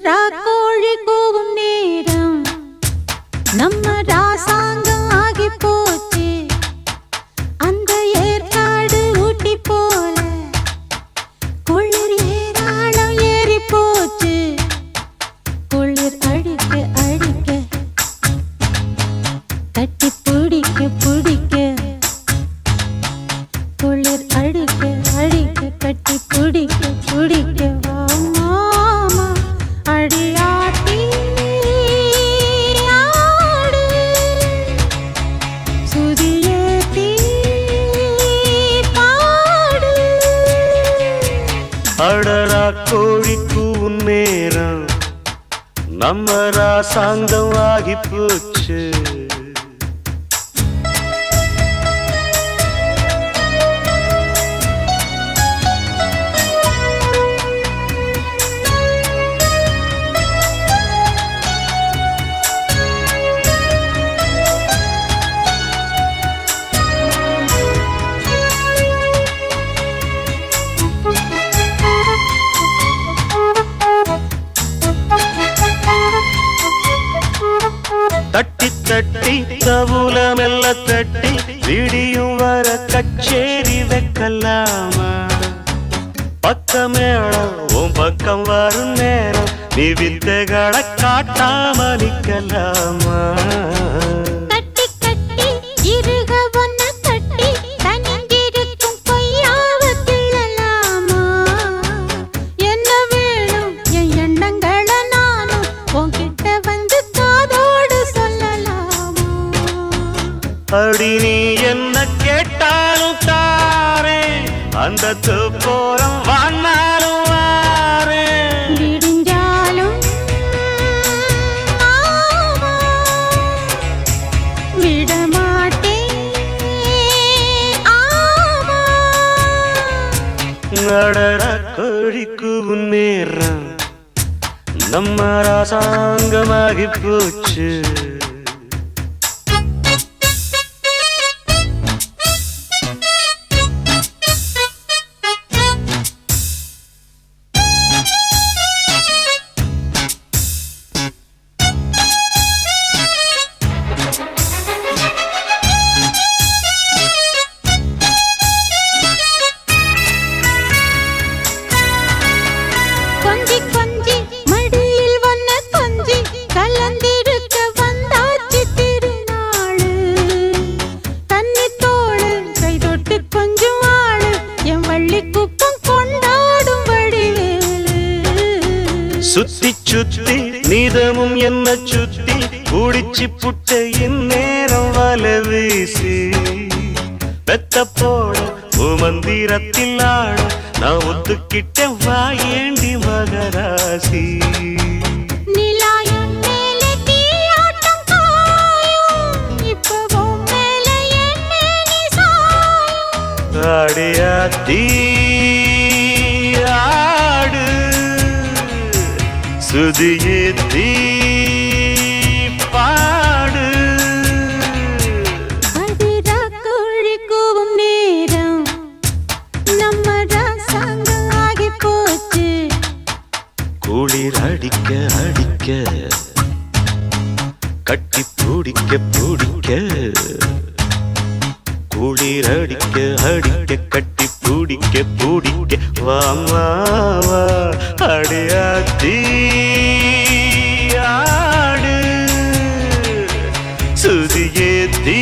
ராக்கோழி கூவும் நேரம் நம்ம ராசாங்கம் ஆகி போச்சு. அந்த ஏற்காடு ஊட்டி போல குளிர் ஏராளம் ஏறி போச்சு. குளிர் அடிக்க அடிக்க கட்டி பிடிக்க பிடிக்க குளிர் அடிக்க அடிக்க கட்டி பிடிக்க பிடிக்க மாமா அடியாட்டி ஆடு சுதியேத்தி பாடு. அடரா கோழிக்கு நேரம் நம்ம ராசாங்கம் ஆகி போச்சு. தட்டி தட்டி தவுல மெல்ல தட்டி விடியும் வர கச்சேரி வைக்கலாமா? பக்கமேளம் உன் பக்கம் வரும் நேரம் நீ வித்தைகளை காட்டாம நிக்கலாமா? கட்டி கட்டி இருக ஒன்ன கட்டி தனிஞ்சிருக்கும் பொய்யாவ கிளலாமா? என்ன வேணும் என் எண்ணங்களை நானும் உன்கிட்ட வந்து காதோடு சொல்லலாமா? அடி நீ என்ன கேட்டாலும் தாரே, அந்த போறம் வானாலும் வாரே. விடிஞ்சாலும் மாமா விடமாட்டேன் ஆமா. அடரா கோழிக்கு நேரம் நம்ம ராசாங்கமாகி போச்சு. கொஞ்சி கொஞ்சி மடியில் ஒன்ன கொஞ்சி கலந்திருக்க வந்தாச்சு திருநாளு. தண்ணி தோளு கை தொட்டு கொஞ்சம் ஆளு என் வள்ளி குப்பம் கொண்டாடும் வடிவேலு. சுத்தி சுத்தி நீதமும் என்ன சுத்தி குடிச்சு புட்ட இந்நேரம் வல வீசி பெத்த போட மந்திரத்தில் ஆட நான் ஒத்துக்கிட்ட வாயேண்டி மகராசி. நிலாயம் மேலே தீயாட்டம் காயும் இப்பவும் மேலே என் மேனி சாயும். ஆடியாத்தி ஆடு சுதியேத்தி பாடு. அதிரா கோழி கூவும் நேரம் நம்ம ராசாங்கம் ஆகி போச்சு. குளிர் அடிக்க அடிக்க கட்டி பிடிக்க பிடிக்க குளிர் அடிக்க அடிக்க கட்டி பிடிக்க பிடிக்க வாமா அடியாத்தி ஆடு சுதியேத்தி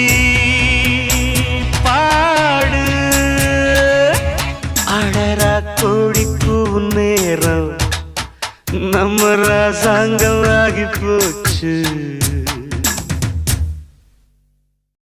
பாடு. அடரா கோழிக்கு நேரம் நம்ம ராசாங்கம் ஆகி போச்சு.